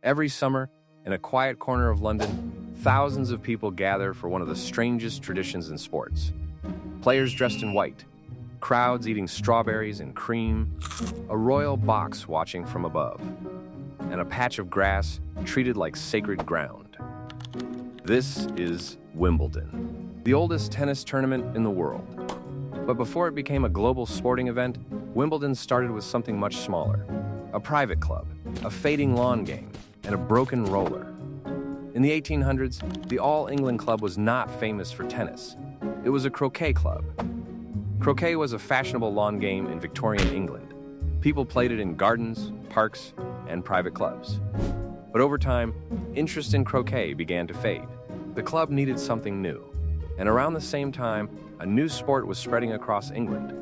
Every summer, in a quiet corner of London, thousands of people gather for one of the strangest traditions in sports. Players dressed in white, crowds eating strawberries and cream, a royal box watching from above, and a patch of grass treated like sacred ground. This is Wimbledon, the oldest tennis tournament in the world. But before it became a global sporting event, Wimbledon started with something much smaller: a private club, a fading lawn game, and a broken roller. In the 1800s, the All England Club was not famous for tennis. It was a croquet club. Croquet was a fashionable lawn game in Victorian England. People played it in gardens, parks, and private clubs. But over time, interest in croquet began to fade. The club needed something new. And around the same time, a new sport was spreading across England: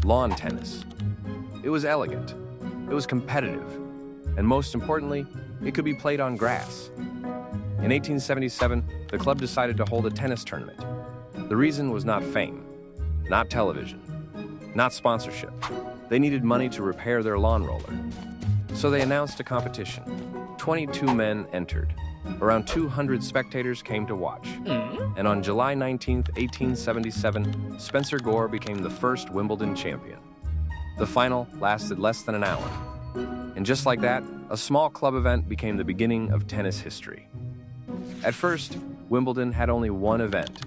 lawn tennis. It was elegant, it was competitive, and most importantly, it could be played on grass. In 1877, the club decided to hold a tennis tournament. The reason was not fame, not television, not sponsorship. They needed money to repair their lawn roller. So they announced a competition. 22 men entered. Around 200 spectators came to watch. And on July 19, 1877, Spencer Gore became the first Wimbledon champion. The final lasted less than an hour. And just like that, a small club event became the beginning of tennis history. At first, Wimbledon had only one event: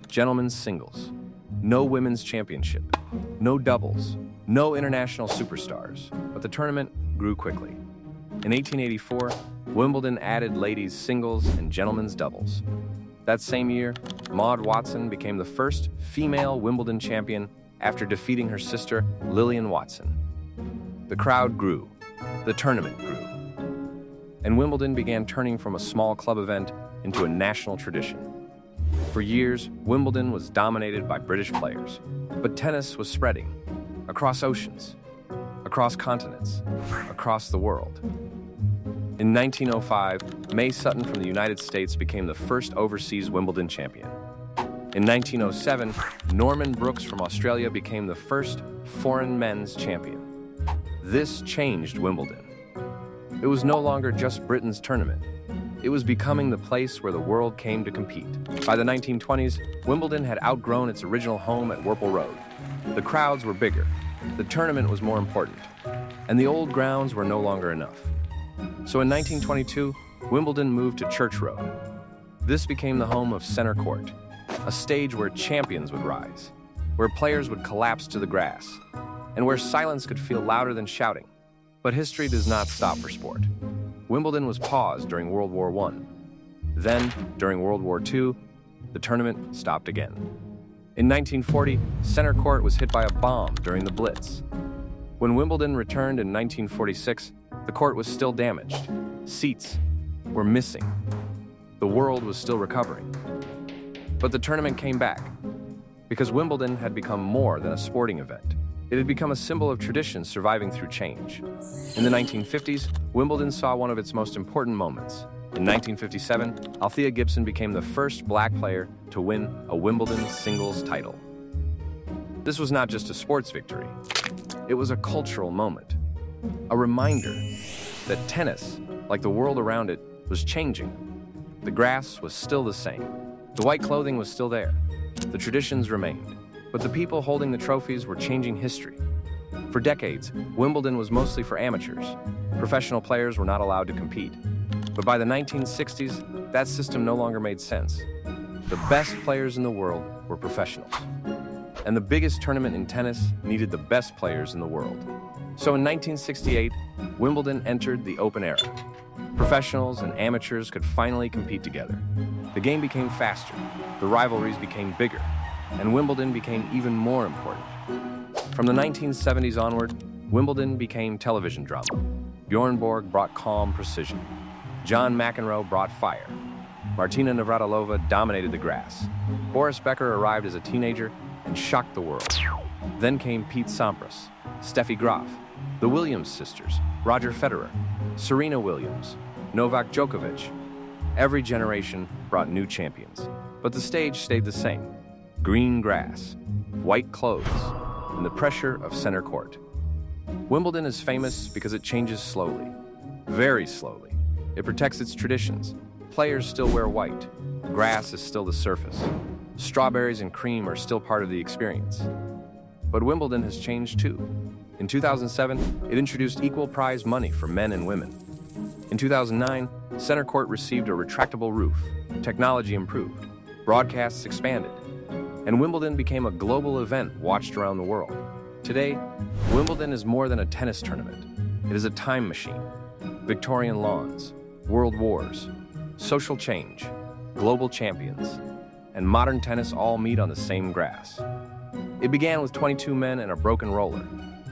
gentlemen's singles. No women's championship, no doubles, no international superstars. But the tournament grew quickly. In 1884, Wimbledon added ladies' singles and gentlemen's doubles. That same year, Maud Watson became the first female Wimbledon champion after defeating her sister, Lillian Watson. The crowd grew. The tournament grew. And Wimbledon began turning from a small club event into a national tradition. For years, Wimbledon was dominated by British players, but tennis was spreading across oceans, across continents, across the world. In 1905, May Sutton from the United States became the first overseas Wimbledon champion. In 1907, Norman Brooks from Australia became the first foreign men's champion. This changed Wimbledon. It was no longer just Britain's tournament. It was becoming the place where the world came to compete. By the 1920s, Wimbledon had outgrown its original home at Whirple Road. The crowds were bigger, the tournament was more important, and the old grounds were no longer enough. So in 1922, Wimbledon moved to Church Road. This became the home of Center Court, a stage where champions would rise, where players would collapse to the grass, and where silence could feel louder than shouting. But history does not stop for sport. Wimbledon was paused during World War I. Then, during World War II, the tournament stopped again. In 1940, Center Court was hit by a bomb during the Blitz. When Wimbledon returned in 1946, the court was still damaged. Seats were missing. The world was still recovering. But the tournament came back, because Wimbledon had become more than a sporting event. It had become a symbol of tradition surviving through change. In the 1950s, Wimbledon saw one of its most important moments. In 1957, Althea Gibson became the first black player to win a Wimbledon singles title. This was not just a sports victory. It was a cultural moment, a reminder that tennis, like the world around it, was changing. The grass was still the same. The white clothing was still there. The traditions remained. But the people holding the trophies were changing history. For decades, Wimbledon was mostly for amateurs. Professional players were not allowed to compete. But by the 1960s, that system no longer made sense. The best players in the world were professionals. And the biggest tournament in tennis needed the best players in the world. So in 1968, Wimbledon entered the open era. Professionals and amateurs could finally compete together. The game became faster, the rivalries became bigger, and Wimbledon became even more important. From the 1970s onward, Wimbledon became television drama. Bjorn Borg brought calm precision. John McEnroe brought fire. Martina Navratilova dominated the grass. Boris Becker arrived as a teenager and shocked the world. Then came Pete Sampras, Steffi Graf, the Williams sisters, Roger Federer, Serena Williams, Novak Djokovic. Every generation brought new champions, but the stage stayed the same: green grass, white clothes, and the pressure of Center Court. Wimbledon is famous because it changes slowly, very slowly. It protects its traditions. Players still wear white. Grass is still the surface. Strawberries and cream are still part of the experience. But Wimbledon has changed too. In 2007, it introduced equal prize money for men and women. In 2009, center court received a retractable roof. Technology improved. Broadcasts expanded. And Wimbledon became a global event watched around the world. Today, Wimbledon is more than a tennis tournament. It is a time machine. Victorian lawns, world wars, social change, global champions, and modern tennis all meet on the same grass. It began with 22 men and a broken roller.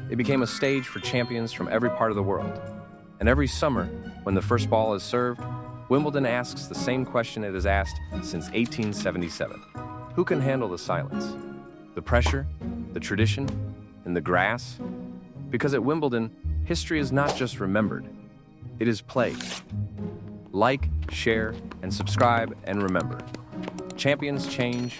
It became a stage for champions from every part of the world. And every summer, when the first ball is served, Wimbledon asks the same question it has asked since 1877. Who can handle the silence? The pressure, the tradition, and the grass? Because at Wimbledon, history is not just remembered, it is played. Like, share, and subscribe, and remember. Champions change,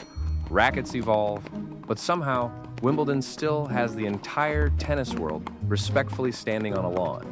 rackets evolve, but somehow, Wimbledon still has the entire tennis world respectfully standing on a lawn.